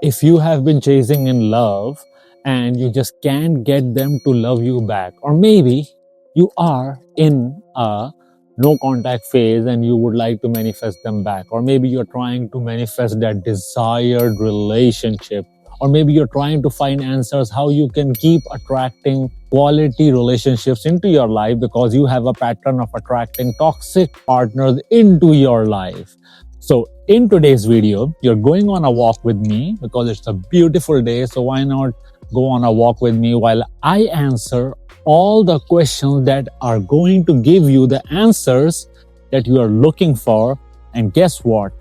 If you have been chasing in love and you just can't get them to love you back, or maybe you are in a no contact phase and you would like to manifest them back, or maybe you're trying to manifest that desired relationship, or maybe you're trying to find answers how you can keep attracting quality relationships into your life because you have a pattern of attracting toxic partners into your life. So in today's video, you're going on a walk with me because it's a beautiful day. So why not go on a walk with me while I answer all the questions that are going to give you the answers that you are looking for. And guess what?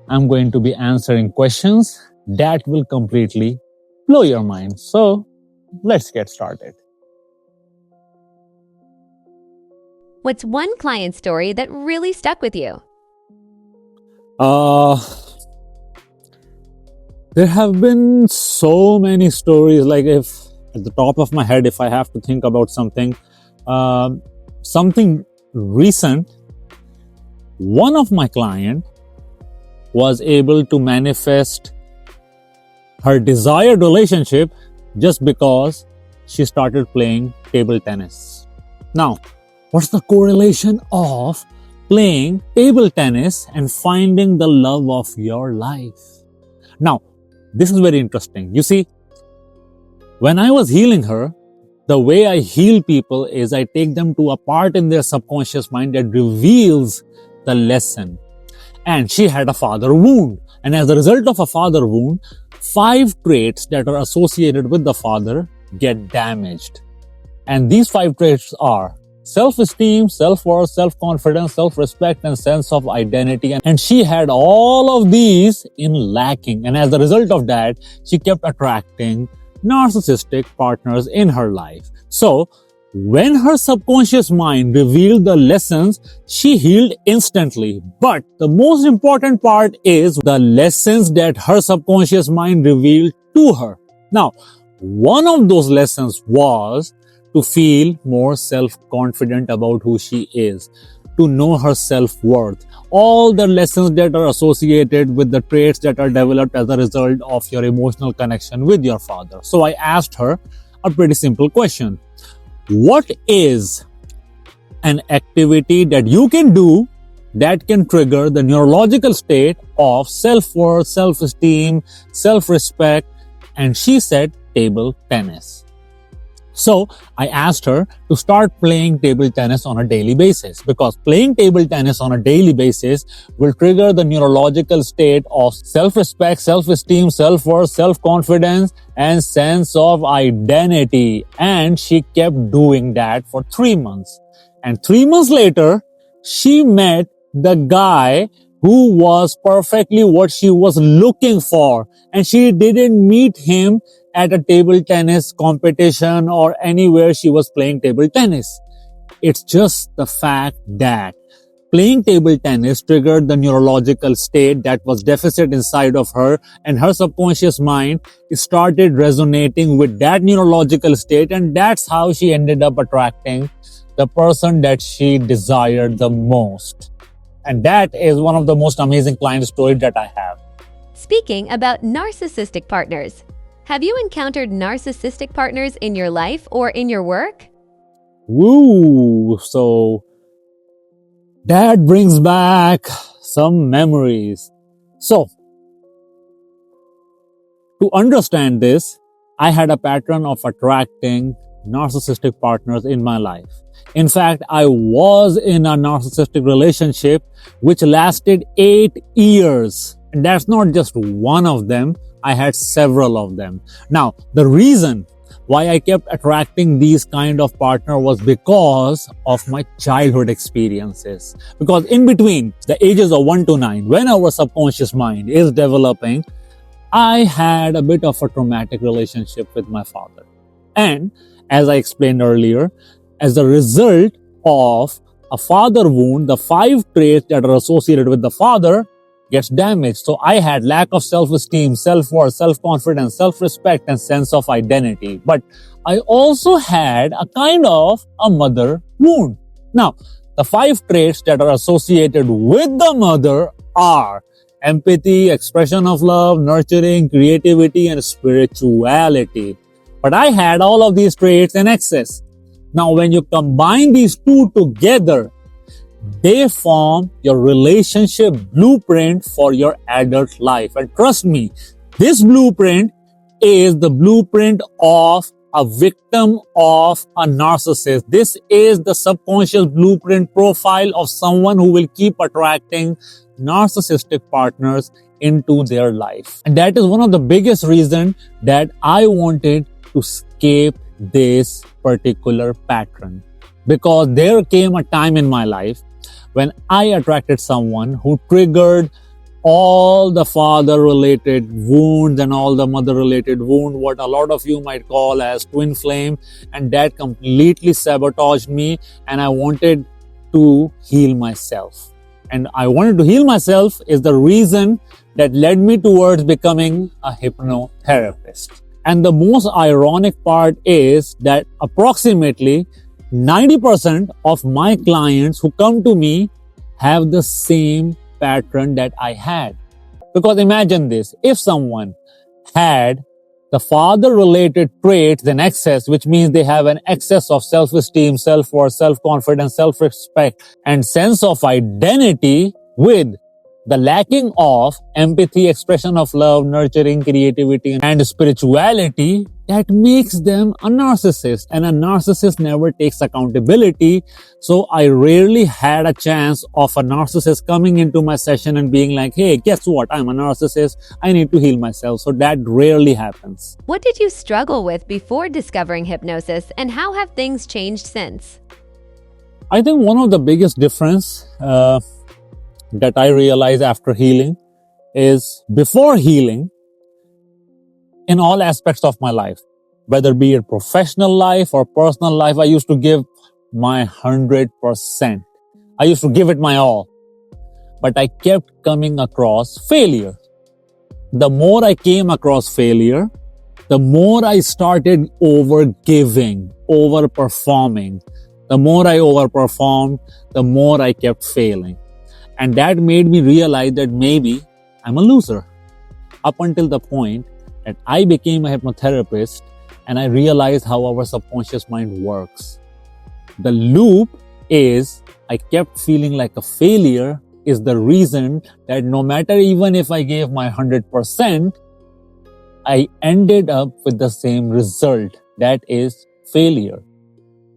I'm going to be answering questions that will completely blow your mind. So let's get started. What's one client story that really stuck with you? There have been so many stories. Like, if at the top of my head, if I have to think about something recent, one of my client was able to manifest her desired relationship just because she started playing table tennis. Now, what's the correlation of playing table tennis and finding the love of your life? Now, this is very interesting. You see, when I was healing her, the way I heal people is I take them to a part in their subconscious mind that reveals the lesson. And she had a father wound. And as a result of a father wound, 5 traits that are associated with the father get damaged. And these 5 traits are self-esteem, self-worth, self-confidence, self-respect, and sense of identity. And she had all of these in lacking. And as a result of that, she kept attracting narcissistic partners in her life. So, when her subconscious mind revealed the lessons, she healed instantly. But the most important part is the lessons that her subconscious mind revealed to her. Now, one of those lessons was to feel more self-confident about who she is, to know her self-worth, all the lessons that are associated with the traits that are developed as a result of your emotional connection with your father. So I asked her a pretty simple question. What is an activity that you can do that can trigger the neurological state of self-worth, self-esteem, self-respect? And she said table tennis. So I asked her to start playing table tennis on a daily basis, because playing table tennis on a daily basis will trigger the neurological state of self-respect, self-esteem, self-worth, self-confidence, and sense of identity. And she kept doing that for 3 months. And 3 months later, she met the guy who was perfectly what she was looking for. And she didn't meet him at a table tennis competition or anywhere she was playing table tennis. It's just the fact that playing table tennis triggered the neurological state that was deficit inside of her, and her subconscious mind started resonating with that neurological state, and that's how she ended up attracting the person that she desired the most. And that is one of the most amazing client stories that I have. Speaking about narcissistic partners, have you encountered narcissistic partners in your life or in your work? Woo! So that brings back some memories. So, to understand this, I had a pattern of attracting narcissistic partners in my life. In fact, I was in a narcissistic relationship which lasted 8 years. And that's not just one of them. I had several of them. Now, the reason why I kept attracting these kind of partner was because of my childhood experiences. Because in between the ages of 1 to 9, when our subconscious mind is developing, I had a bit of a traumatic relationship with my father. And as I explained earlier, as a result of a father wound, the 5 traits that are associated with the father gets damaged. So I had lack of self-esteem, self-worth, self-confidence, self-respect, and sense of identity. But I also had a kind of a mother wound. Now, the 5 traits that are associated with the mother are empathy, expression of love, nurturing, creativity, and spirituality. But I had all of these traits in excess. Now, when you combine these two together, they form your relationship blueprint for your adult life. And trust me, this blueprint is the blueprint of a victim of a narcissist. This is the subconscious blueprint profile of someone who will keep attracting narcissistic partners into their life. And that is one of the biggest reasons that I wanted to escape this particular pattern. Because there came a time in my life when I attracted someone who triggered all the father-related wounds and all the mother-related wound, what a lot of you might call as twin flame, and that completely sabotaged me, and I wanted to heal myself. And I wanted to heal myself is the reason that led me towards becoming a hypnotherapist. And the most ironic part is that approximately 90% of my clients who come to me have the same pattern that I had. Because imagine this, if someone had the father-related traits in excess, which means they have an excess of self-esteem, self-worth, self-confidence, self-respect, and sense of identity with the lacking of empathy, expression of love, nurturing, creativity, and spirituality, that makes them a narcissist. And a narcissist never takes accountability. So I rarely had a chance of a narcissist coming into my session and being like, hey, guess what? I'm a narcissist. I need to heal myself. So that rarely happens. What did you struggle with before discovering hypnosis, and how have things changed since? I think one of the biggest difference that I realized after healing is before healing, in all aspects of my life, whether be it professional life or personal life, I used to give my 100%. I used to give it my all. But I kept coming across failure. The more I came across failure, the more I started over-giving, over-performing. The more I overperformed, the more I kept failing. And that made me realize that maybe I'm a loser. Up until the point that I became a hypnotherapist and I realized how our subconscious mind works. The loop is I kept feeling like a failure is the reason that no matter even if I gave my 100%, I ended up with the same result. That is failure.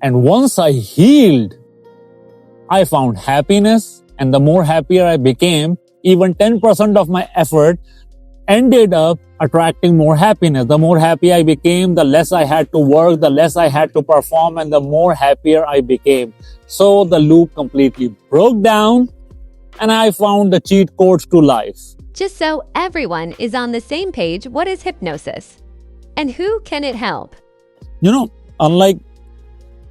And once I healed, I found happiness, and the more happier I became, even 10% of my effort ended up attracting more happiness. The more happy I became, the less I had to work, the less I had to perform, and the more happier I became. So the loop completely broke down, and I found the cheat codes to life. Just so everyone is on the same page, what is hypnosis? And who can it help? You know, unlike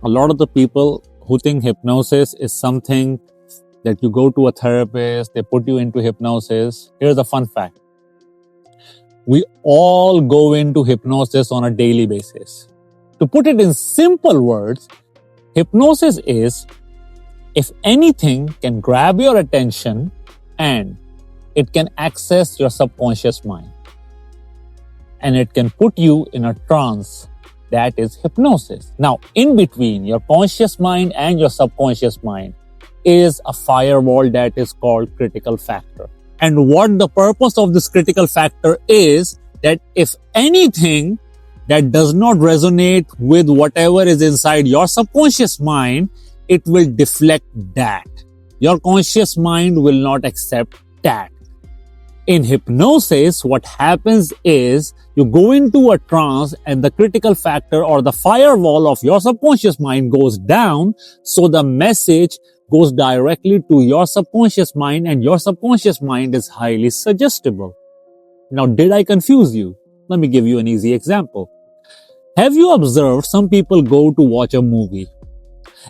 a lot of the people who think hypnosis is something that you go to a therapist, they put you into hypnosis, here's a fun fact. We all go into hypnosis on a daily basis. To put it in simple words, hypnosis is if anything can grab your attention and it can access your subconscious mind. And it can put you in a trance. That is hypnosis. Now, in between your conscious mind and your subconscious mind is a firewall that is called critical factor. And what the purpose of this critical factor is that if anything that does not resonate with whatever is inside your subconscious mind, it will deflect that. Your conscious mind will not accept that. In hypnosis, what happens is you go into a trance and the critical factor or the firewall of your subconscious mind goes down, so the message goes directly to your subconscious mind, and your subconscious mind is highly suggestible. Now, did I confuse you? Let me give you an easy example. Have you observed some people go to watch a movie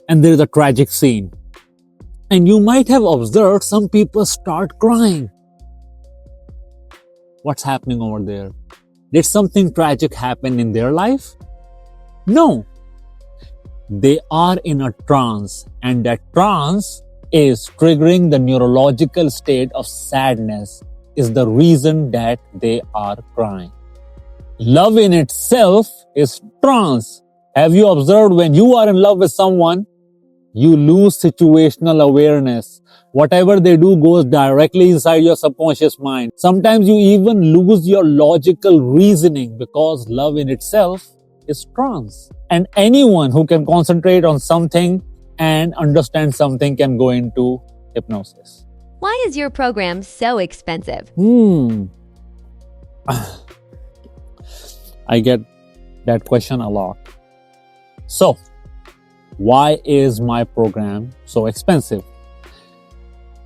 and there's a tragic scene? And you might have observed some people start crying. What's happening over there? Did something tragic happen in their life? No. They are in a trance, and that trance is triggering the neurological state of sadness, is the reason that they are crying. Love in itself is trance. Have you observed when you are in love with someone, you lose situational awareness. Whatever they do goes directly inside your subconscious mind. Sometimes you even lose your logical reasoning because love in itself is trance. And anyone who can concentrate on something and understand something can go into hypnosis. Why is your program so expensive? I get that question a lot. So, why is my program so expensive?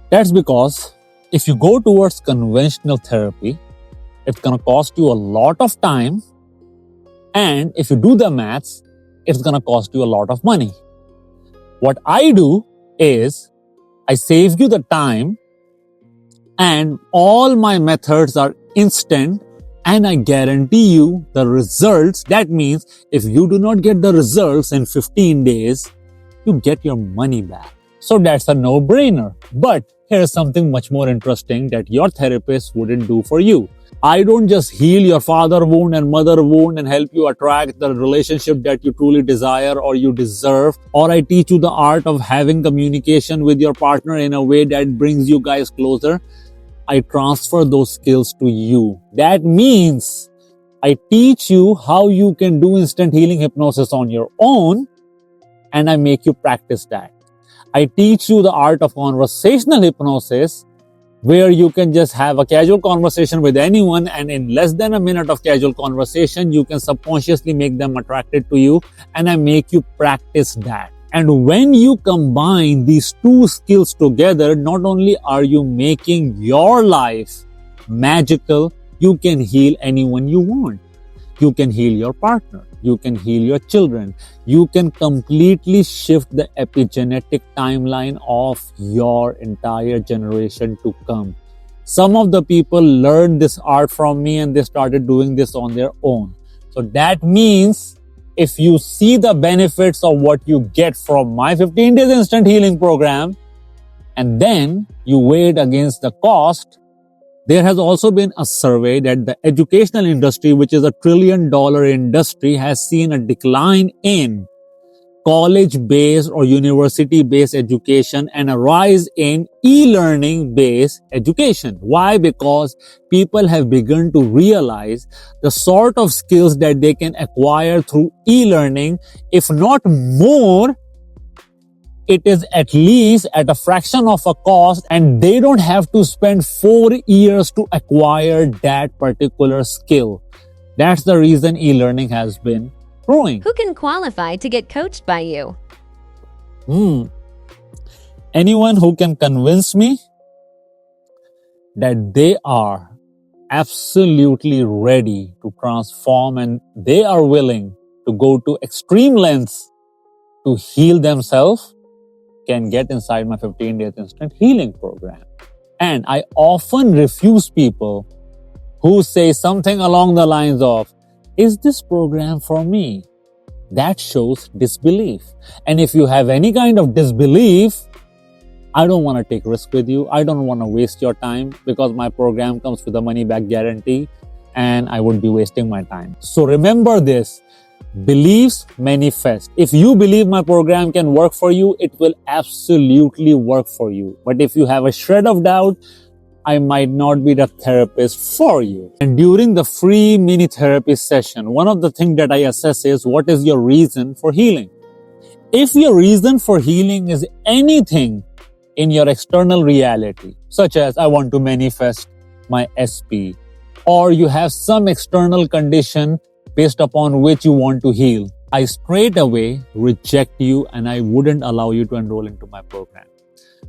That's because if you go towards conventional therapy, it's going to cost you a lot of time. And if you do the maths, it's going to cost you a lot of money. What I do is I save you the time, and all my methods are instant, and I guarantee you the results. That means if you do not get the results in 15 days, you get your money back. So that's a no-brainer. But here's something much more interesting that your therapist wouldn't do for you. I don't just heal your father wound and mother wound and help you attract the relationship that you truly desire or you deserve, or I teach you the art of having communication with your partner in a way that brings you guys closer. I transfer those skills to you. That means I teach you how you can do instant healing hypnosis on your own, and I make you practice that. I teach you the art of conversational hypnosis, where you can just have a casual conversation with anyone, and in less than a minute of casual conversation, you can subconsciously make them attracted to you, and I make you practice that. And when you combine these two skills together, not only are you making your life magical, you can heal anyone you want. You can heal your partner. You can heal your children. You can completely shift the epigenetic timeline of your entire generation to come. Some of the people learned this art from me and they started doing this on their own. So that means if you see the benefits of what you get from my 15 days instant healing program, and then you weigh it against the cost, there has also been a survey that the educational industry, which is a $1 trillion industry, has seen a decline in college-based or university-based education and a rise in e-learning-based education. Why? Because people have begun to realize the sort of skills that they can acquire through e-learning, if not more, it is at least at a fraction of a cost, and they don't have to spend 4 years to acquire that particular skill. That's the reason e-learning has been growing. Who can qualify to get coached by you? Anyone who can convince me that they are absolutely ready to transform and they are willing to go to extreme lengths to heal themselves can get inside my 15 days instant healing program. And I often refuse people who say something along the lines of, is this program for me? That shows disbelief. And if you have any kind of disbelief, I don't want to take risk with you. I don't want to waste your time because my program comes with a money back guarantee and I would be wasting my time. So remember this. Beliefs manifest. If you believe my program can work for you, it will absolutely work for you. But if you have a shred of doubt, I might not be the therapist for you. And during the free mini therapy session, one of the things that I assess is what is your reason for healing? If your reason for healing is anything in your external reality, such as I want to manifest my SP, or you have some external condition based upon which you want to heal, I straight away reject you and I wouldn't allow you to enroll into my program.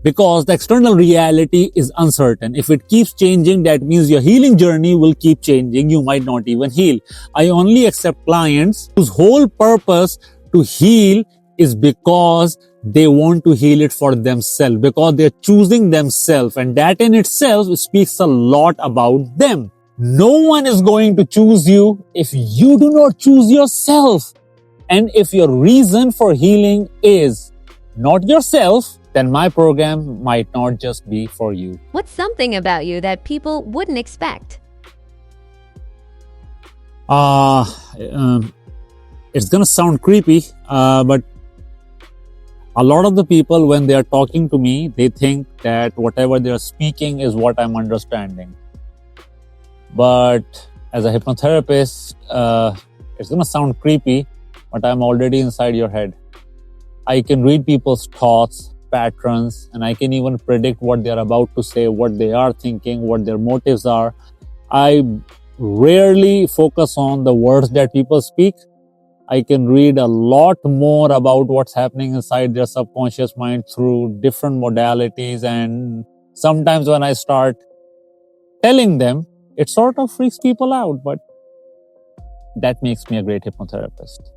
Because the external reality is uncertain. If it keeps changing, that means your healing journey will keep changing. You might not even heal. I only accept clients whose whole purpose to heal is because they want to heal it for themselves, because they're choosing themselves, and that in itself speaks a lot about them. No one is going to choose you if you do not choose yourself. And if your reason for healing is not yourself, then my program might not just be for you. What's something about you that people wouldn't expect? It's gonna sound creepy, but a lot of the people, when they are talking to me, they think that whatever they are speaking is what I'm understanding. But as a hypnotherapist, it's gonna sound creepy, but I'm already inside your head. I can read people's thoughts, patterns, and I can even predict what they're about to say, what they are thinking, what their motives are. I rarely focus on the words that people speak. I can read a lot more about what's happening inside their subconscious mind through different modalities. And sometimes when I start telling them, it sort of freaks people out, but that makes me a great hypnotherapist.